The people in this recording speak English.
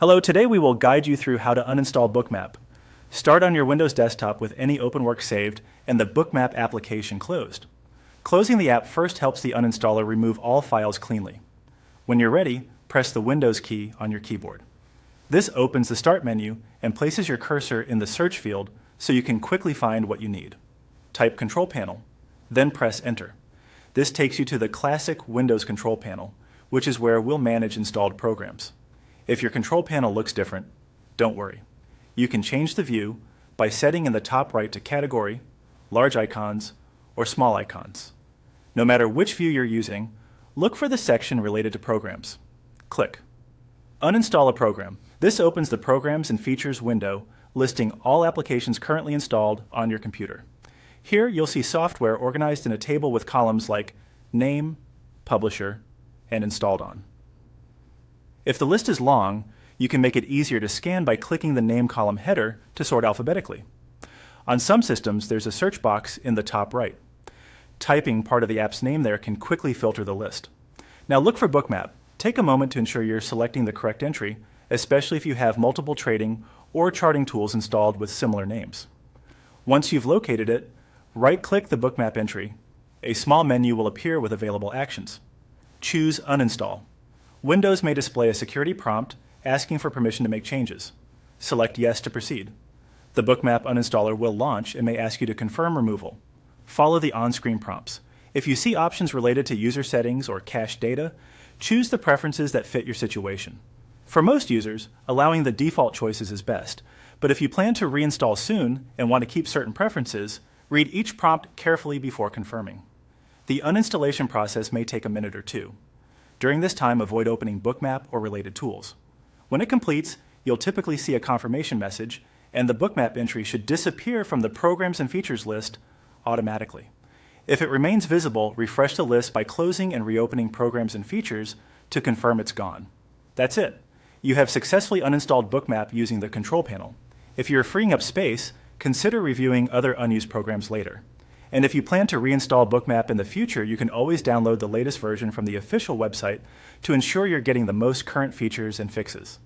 Hello, today we will guide you through how to uninstall Bookmap. Start on your Windows desktop with any open work saved and the Bookmap application closed. Closing the app first helps the uninstaller remove all files cleanly. When you're ready, press the Windows key on your keyboard. This opens the Start menu and places your cursor in the search field so you can quickly find what you need. Type Control Panel, then press Enter. This takes you to the classic Windows Control Panel, which is where we'll manage installed programs. If your control panel looks different, don't worry. You can change the view by setting in the top right to Category, Large Icons, or Small Icons. No matter which view you're using, look for the section related to programs. Click. Uninstall a program. This opens the Programs and Features window listing all applications currently installed on your computer. Here you'll see software organized in a table with columns like Name, Publisher, and Installed On. If the list is long, you can make it easier to scan by clicking the name column header to sort alphabetically. On some systems, there's a search box in the top right. Typing part of the app's name there can quickly filter the list. Now look for Bookmap. Take a moment to ensure you're selecting the correct entry, especially if you have multiple trading or charting tools installed with similar names. Once you've located it, right-click the Bookmap entry. A small menu will appear with available actions. Choose Uninstall. Windows may display a security prompt asking for permission to make changes. Select Yes to proceed. The Bookmap uninstaller will launch and may ask you to confirm removal. Follow the on-screen prompts. If you see options related to user settings or cached data, choose the preferences that fit your situation. For most users, allowing the default choices is best, but if you plan to reinstall soon and want to keep certain preferences, read each prompt carefully before confirming. The uninstallation process may take a minute or two. During this time, avoid opening Bookmap or related tools. When it completes, you'll typically see a confirmation message, and the Bookmap entry should disappear from the Programs and Features list automatically. If it remains visible, refresh the list by closing and reopening Programs and Features to confirm it's gone. That's it. You have successfully uninstalled Bookmap using the control panel. If you're freeing up space, consider reviewing other unused programs later. And if you plan to reinstall Bookmap in the future, you can always download the latest version from the official website to ensure you're getting the most current features and fixes.